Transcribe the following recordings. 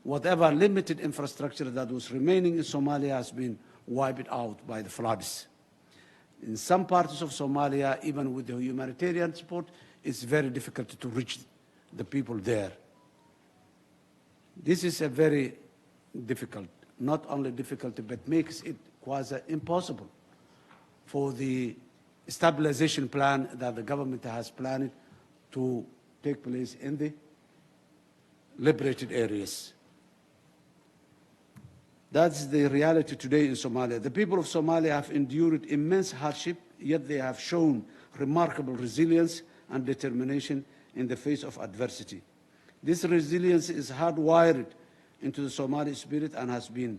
whatever limited infrastructure that was remaining in Somalia has been wiped out by the floods. In some parts of Somalia, even with the humanitarian support, it's very difficult to reach the people there. This is a very difficult, not only difficult, but makes it quasi impossible for the stabilization plan that the government has planned to take place in the liberated areas. That's the reality today in Somalia. The people of Somalia have endured immense hardship, yet they have shown remarkable resilience and determination in the face of adversity. This resilience is hardwired into the Somali spirit and has been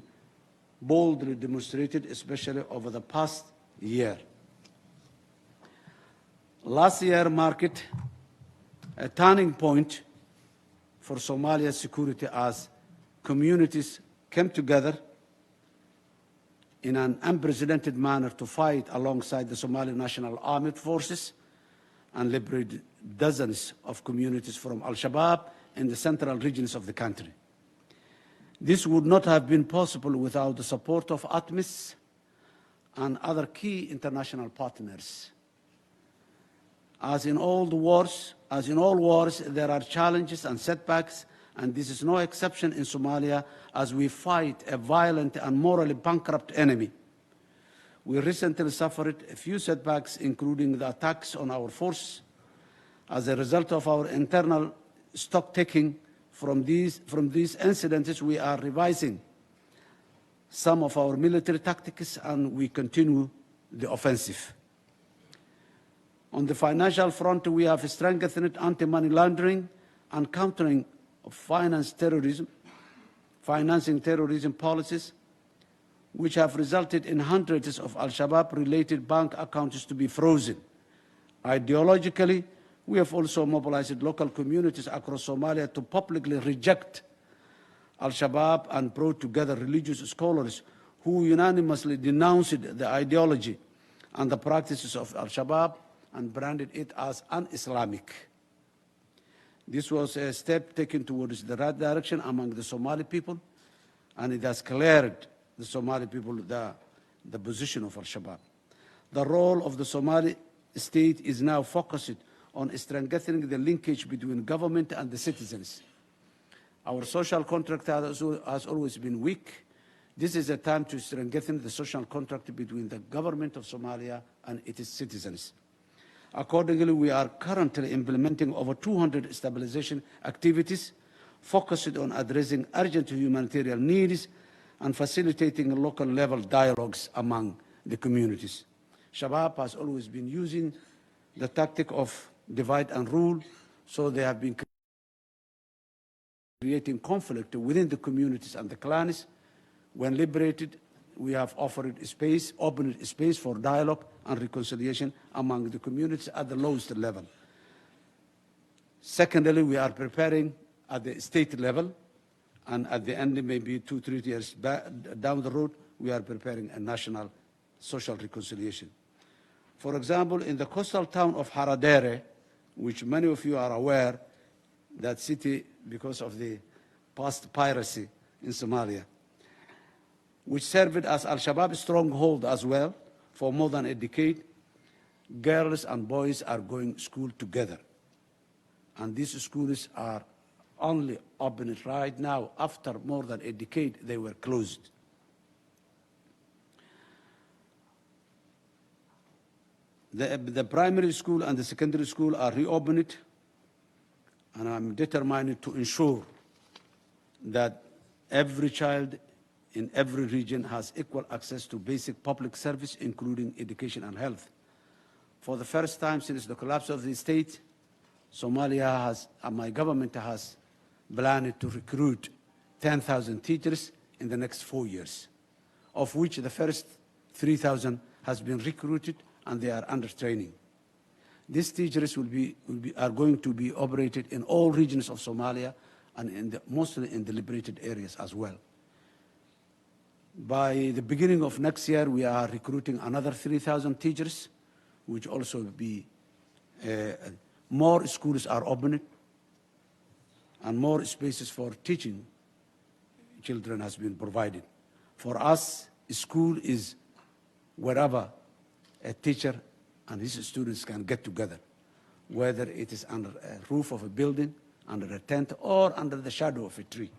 boldly demonstrated, especially over the past year. Last year marked a turning point for Somalia's security as communities came together in an unprecedented manner to fight alongside the Somali National Armed Forces and liberate dozens of communities from Al-Shabaab in the central regions of the country. This would not have been possible without the support of ATMIS and other key international partners. As in all wars, there are challenges and setbacks, and this is no exception in Somalia as we fight a violent and morally bankrupt enemy. We recently suffered a few setbacks, including the attacks on our force. As a result of our internal stock-taking from these incidents, we are revising some of our military tactics and we continue the offensive. On the financial front, we have strengthened anti-money laundering and countering of financing terrorism policies, which have resulted in hundreds of Al-Shabaab-related bank accounts to be frozen. Ideologically, we have also mobilized local communities across Somalia to publicly reject Al-Shabaab and brought together religious scholars who unanimously denounced the ideology and the practices of Al-Shabaab and branded it as un-Islamic. This was a step taken towards the right direction among the Somali people, and it has cleared the Somali people the position of Al-Shabaab. The role of the Somali state is now focused on strengthening the linkage between government and the citizens. Our social contract has always been weak. This is a time to strengthen the social contract between the government of Somalia and its citizens. Accordingly, we are currently implementing over 200 stabilization activities focused on addressing urgent humanitarian needs and facilitating local-level dialogues among the communities. Shabaab has always been using the tactic of divide and rule, so they have been creating conflict within the communities and the clans. When liberated, we have opened space for dialogue and reconciliation among the communities at the lowest level. Secondly, we are preparing at the state level, and at the end, maybe 2-3 years down the road, we are preparing a national social reconciliation. For example, in the coastal town of Haradere, which many of you are aware, that city, because of the past piracy in Somalia, which served as Al-Shabaab stronghold as well for more than a decade, girls and boys are going to school together. And these schools are only open right now. After more than a decade, they were closed. The primary school and the secondary school are reopened, and I'm determined to ensure that every child in every region has equal access to basic public service, including education and health. For the first time since the collapse of the state, Somalia has, and my government has planned to recruit 10,000 teachers in the next 4 years, of which the first 3,000 has been recruited and they are under training. These teachers are going to be operated in all regions of Somalia and mostly in the liberated areas as well. By the beginning of next year, we are recruiting another 3,000 teachers, which also be more schools are opened and more spaces for teaching children has been provided. For us, school is wherever a teacher and his students can get together, whether it is under a roof of a building, under a tent, or under the shadow of a tree.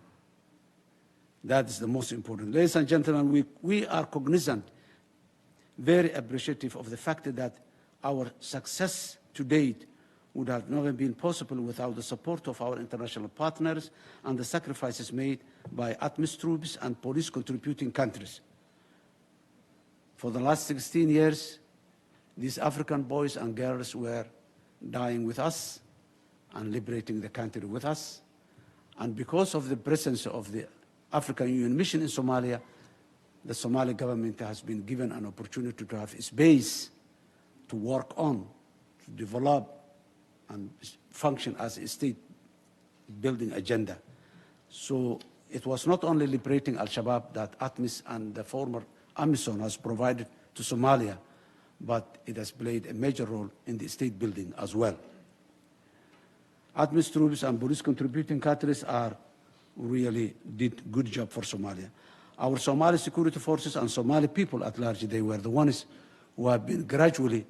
That is the most important. Ladies and gentlemen, we are cognizant, very appreciative of the fact that our success to date would have never been possible without the support of our international partners and the sacrifices made by ATMIS troops and police contributing countries. For the last 16 years, these African boys and girls were dying with us and liberating the country with us. And because of the presence of the African Union mission in Somalia, the Somali government has been given an opportunity to have space to work on, to develop and function as a state-building agenda. So it was not only liberating Al-Shabaab that ATMIS and the former AMISOM has provided to Somalia, but it has played a major role in the state building as well. ATMIS troops and police contributing countries really did a good job for Somalia. Our Somali security forces and Somali people at large, they were the ones who have been gradually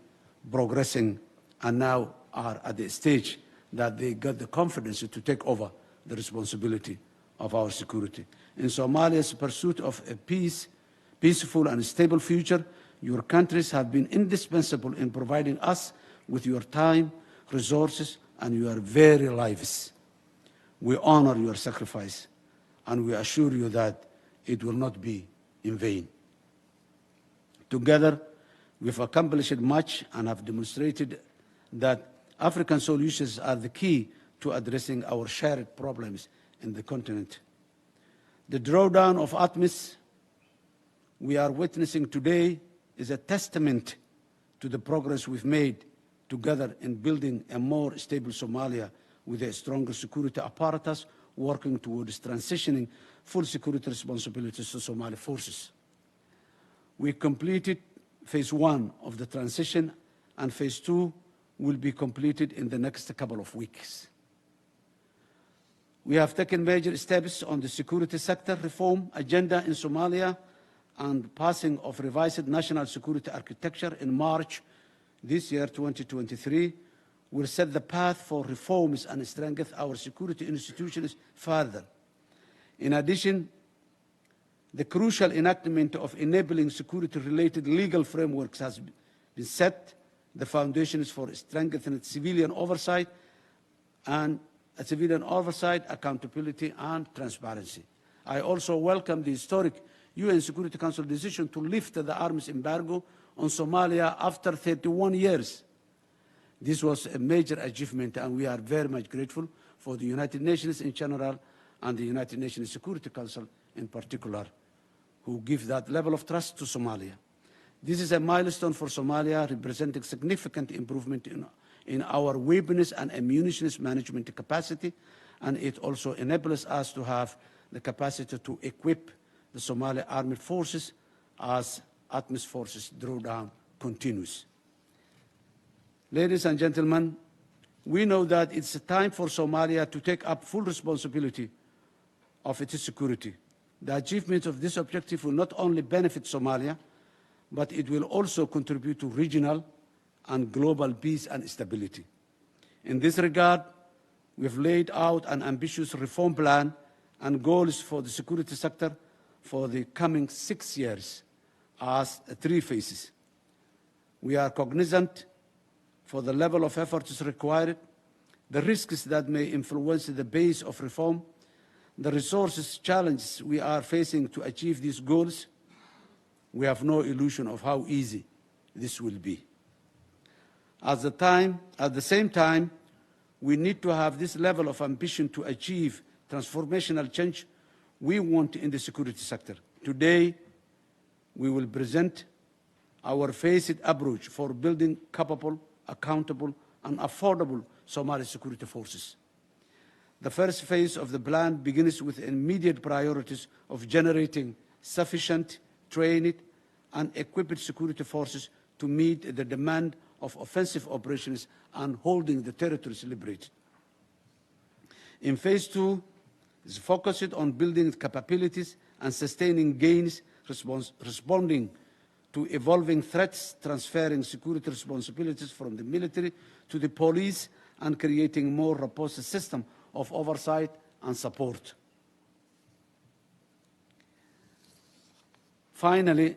progressing and now are at the stage that they got the confidence to take over the responsibility of our security. In Somalia's pursuit of a peaceful and stable future, your countries have been indispensable in providing us with your time, resources, and your very lives. We honor your sacrifice, and we assure you that it will not be in vain. Together, we've accomplished much and have demonstrated that African solutions are the key to addressing our shared problems in the continent. The drawdown of ATMIS we are witnessing today is a testament to the progress we've made together in building a more stable Somalia with a stronger security apparatus working towards transitioning full security responsibilities to Somali forces. We completed phase 1 of the transition, and phase 2 will be completed in the next couple of weeks. We have taken major steps on the security sector reform agenda in Somalia, and passing of revised national security architecture in March this year, 2023, will set the path for reforms and strengthen our security institutions further. In addition, the crucial enactment of enabling security-related legal frameworks has been set the foundations for strengthened civilian oversight, accountability, and transparency. I also welcome the historic UN Security Council decision to lift the arms embargo on Somalia after 31 years. This was a major achievement, and we are very much grateful for the United Nations in general and the United Nations Security Council in particular, who give that level of trust to Somalia. This is a milestone for Somalia, representing significant improvement in our weapons and ammunition management capacity, and it also enables us to have the capacity to equip the Somali armed forces as ATMIS forces drawdown continues. Ladies and gentlemen, we know that it's time for Somalia to take up full responsibility of its security. The achievement of this objective will not only benefit Somalia, but it will also contribute to regional and global peace and stability. In this regard, we've laid out an ambitious reform plan and goals for the security sector for the coming 6 years as 3 phases. We are cognizant for the level of efforts required, the risks that may influence the base of reform, the resources challenges we are facing to achieve these goals. We have no illusion of how easy this will be. At the same time, we need to have this level of ambition to achieve transformational change we want in the security sector. Today, we will present our phased approach for building capable, accountable, and affordable Somali security forces. The first phase of the plan begins with immediate priorities of generating sufficient, trained, and equipped security forces to meet the demand of offensive operations and holding the territories liberated. In phase 2, It's focused on building capabilities and sustaining gains, responding to evolving threats, transferring security responsibilities from the military to the police, and creating a more robust system of oversight and support. Finally,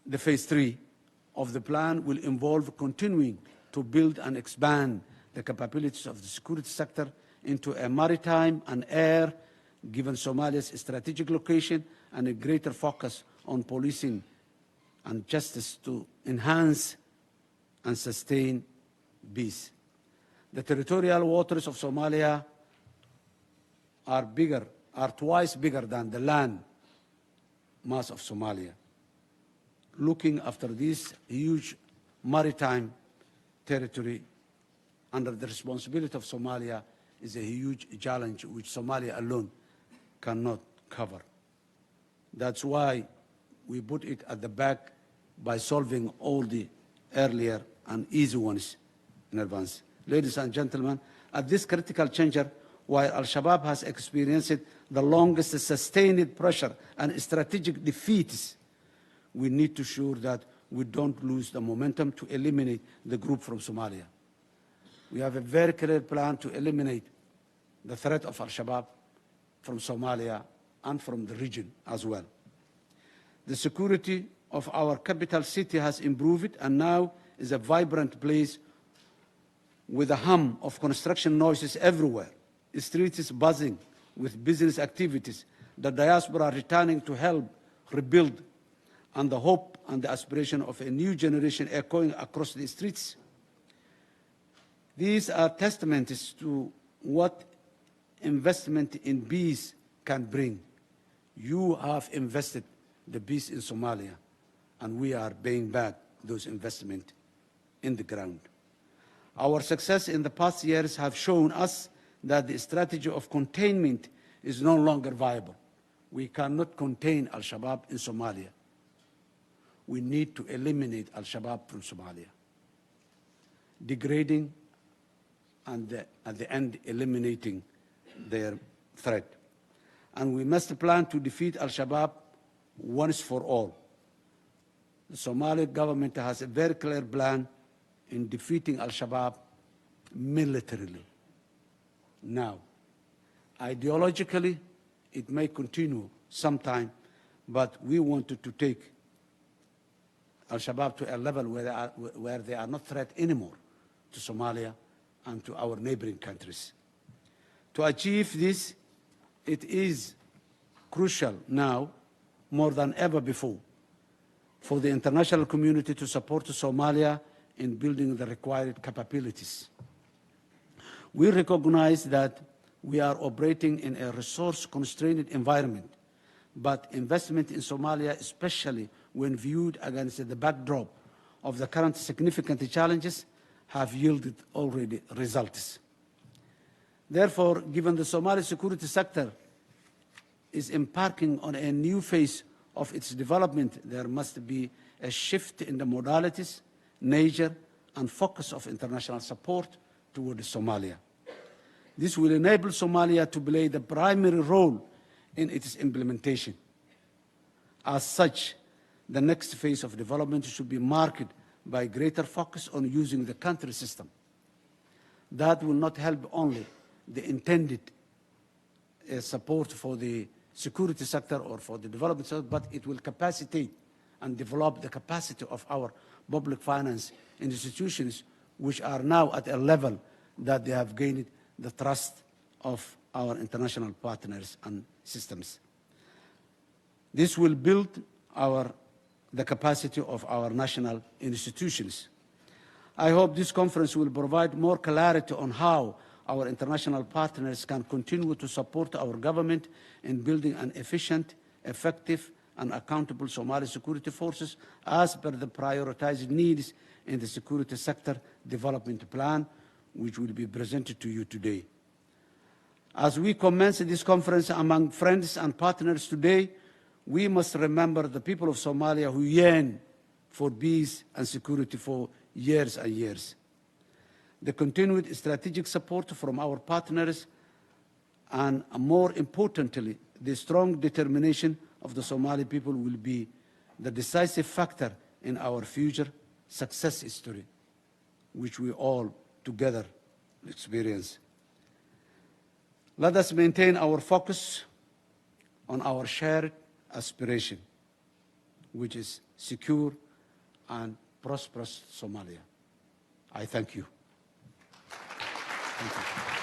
the phase 3 of the plan will involve continuing to build and expand the capabilities of the security sector into a maritime and air, given Somalia's strategic location, and a greater focus on policing and justice to enhance and sustain peace. The territorial waters of Somalia are twice bigger than the land mass of Somalia. Looking after this huge maritime territory under the responsibility of Somalia is a huge challenge which Somalia alone cannot cover. That's why we put it at the back by solving all the earlier and easy ones in advance. Ladies and gentlemen, at this critical juncture, while Al-Shabaab has experienced the longest sustained pressure and strategic defeats, we need to ensure that we don't lose the momentum to eliminate the group from Somalia. We have a very clear plan to eliminate the threat of Al-Shabaab from Somalia and from the region as well. The security of our capital city has improved and now is a vibrant place with a hum of construction noises everywhere. The streets is buzzing with business activities, the diaspora returning to help rebuild, and the hope and the aspiration of a new generation echoing across the streets. These are testaments to what investment in peace can bring. You have invested the peace in Somalia, and we are paying back those investments in the ground. Our success in the past years have shown us that the strategy of containment is no longer viable. We cannot contain Al-Shabaab in Somalia. We need to eliminate Al-Shabaab from Somalia, degrading and at the end eliminating their threat. And we must plan to defeat Al-Shabaab once for all. The Somali government has a very clear plan in defeating Al-Shabaab militarily. Now, ideologically, it may continue sometime, but we wanted to take Al-Shabaab to a level where they are not a threat anymore to Somalia and to our neighboring countries. To achieve this, it is crucial now, more than ever before, for the international community to support Somalia in building the required capabilities. We recognize that we are operating in a resource-constrained environment, but investment in Somalia, especially when viewed against the backdrop of the current significant challenges, have yielded already results. Therefore, given the Somali security sector is embarking on a new phase of its development, there must be a shift in the modalities, nature, and focus of international support toward Somalia. This will enable Somalia to play the primary role in its implementation. As such, the next phase of development should be marked by greater focus on using the country system. That will not help only the intended support for the security sector or for the development sector, but it will capacitate and develop the capacity of our public finance institutions, which are now at a level that they have gained the trust of our international partners and systems. This will build the capacity of our national institutions. I hope this conference will provide more clarity on how our international partners can continue to support our government in building an efficient, effective, and accountable Somali security forces as per the prioritized needs in the security sector development plan, which will be presented to you today. As we commence this conference among friends and partners today, we must remember the people of Somalia who yearn for peace and security for years and years. The continued strategic support from our partners and more importantly, the strong determination of the Somali people will be the decisive factor in our future success story, which we all together experience. Let us maintain our focus on our shared aspiration, which is secure and prosperous Somalia. I thank you. Thank you.